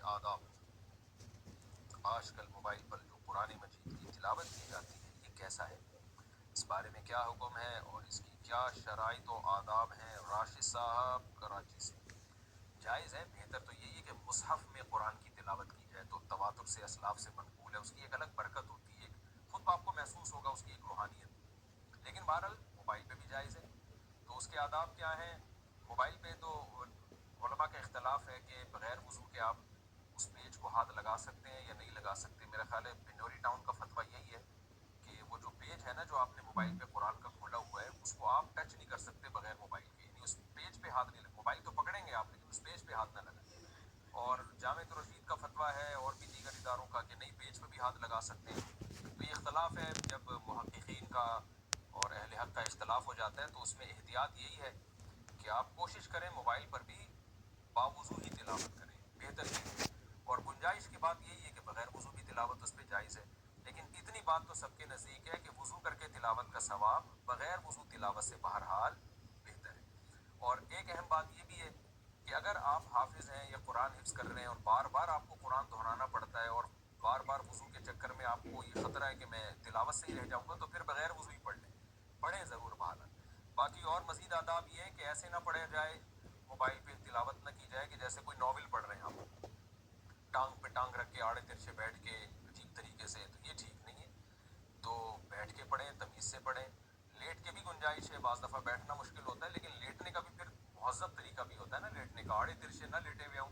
आदाब। आजकल मोबाइल पर जो कुरान मजीद की तिलावत की जाती है ये कैसा है, इस बारे में क्या हुक्म है और इसकी क्या शराइत व आदाब हैं। राशिद साहब कराची से। जायज़ है, बेहतर तो यही है कि मुसहफ़ में कुरान की तिलावत की जाए, तो तवातुर से असलाफ से मनकूल है, उसकी एक अलग बरकत होती है, खुद आपको महसूस होगा उसकी एक रूहानियत। लेकिन बहरहाल मोबाइल पे भी जायज़ है, तो उसके आदाब क्या हैं। मोबाइल पे तो उलमा का इख्तलाफ है कि बग़ैर वज़ू के आप उस पेज को हाथ लगा सकते हैं या नहीं लगा सकते। मेरा ख्याल है पिंडोरी टाउन का फतवा यही है कि वो जो पेज है ना जो आपने मोबाइल पे कुरान का खोला हुआ है उसको आप टच नहीं कर सकते बगैर मोबाइल के, यानी उस पेज पे हाथ नहीं लगा, मोबाइल तो पकड़ेंगे आप लेकिन उस पेज पे हाथ ना लगाएं। और जामिया रशीद का फतवा है और भी दीगर इदारों का कि नहीं, पेज पे भी हाथ लगा सकते हैं। तो ये इख्तलाफ है, जब मुहक्किकीन का और अहले हक़ का इख्तलाफ हो जाता है तो उसमें एहतियात यही है कि आप कोशिश करें मोबाइल पर भी बावुज़ू ही तिलावत करें, बेहतर यही है। और गुंजाइश की बात यही है कि बगैर वज़ू भी तिलावत उस पर जायज़ है, लेकिन इतनी बात तो सबके नज़दीक है कि वज़ू करके तिलावत का सवाब बगैर वज़ू तिलावत से बहरहाल बेहतर है। और एक अहम बात ये भी है कि अगर आप हाफिज़ हैं या कुरान हिफ्ज़ कर रहे हैं और बार बार आपको कुरान दोहराना पड़ता है और बार बार वज़ू के चक्कर में आपको ये ख़तरा है कि मैं तिलावत से ही रह जाऊँगा, तो फिर बगैर वज़ू ही पढ़ लें, पढ़ें ज़रूर बहरहाल। बाकी और मज़ीद आदाब ये है कि ऐसे ना पढ़ा जाए, मोबाइल पे तिलावत न की जाए कि जैसे कोई नावल पढ़ रहे हैं आप, टांग पे टांग रख के आड़े तिरछे बैठ के अजीब तरीके से, तो ये ठीक नहीं है। तो बैठ के पढ़ें, तमीज़ से पढ़ें। लेट के भी गुंजाइश है, बाज़ दफ़ा बैठना मुश्किल होता है, लेकिन लेटने का भी फिर महज़्ज़ब तरीका भी होता है ना लेटने का। आड़े तिरछे ना लेटे हुए हों,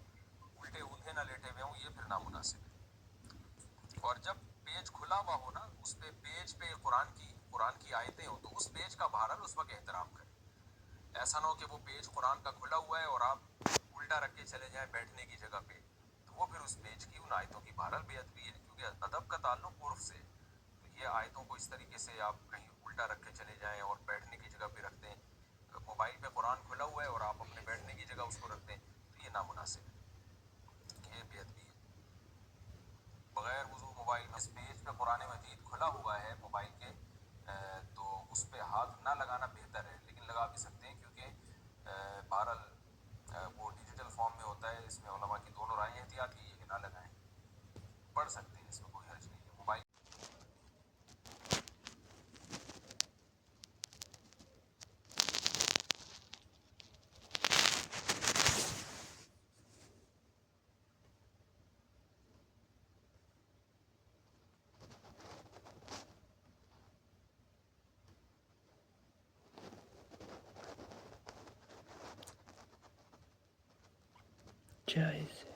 उल्टे ऊंधे ना लेटे हुए हों, ये फिर नामुनासिब है। और जब पेज खुला हुआ हो ना, उस पे पेज पे कुरान की आयतें हो, तो उस पेज का बहरहाल उस वक्त एहतराम करें। ऐसा ना हो कि वो पेज कुरान का खुला हुआ है और आप उल्टा रख के चले जाएं बैठने की जगह पे, तो वो फिर उस पेज की उन आयतों की बहरहाल बेअदबी है, क्योंकि अदब का ताल्लुक उर्फ से। तो ये आयतों को इस तरीके से आप कहीं उल्टा रख के चले जाएं और बैठने की जगह पे रख दें, मोबाइल पे कुरान खुला हुआ है और आप अपने बैठने की जगह उसको रख दें, तो ये नामुनासिब है, ये बेअदबी है। बगैर वज़ू मोबाइल में इस पेज पे कुरान मजीद खुला हुआ है मोबाइल के, तो उस पे हाथ ना लगाना बेहतर है, लेकिन लगा भी सकते हैं क्योंकि बहरहाल वो डिजिटल फॉर्म में होता है। इसमें उलमा की दोनों राय, एहतियात यही है कि ना लगाएं, पढ़ सकते हैं, इसमें कोई हर्ज नहीं है। मोबाइल जायज़ है।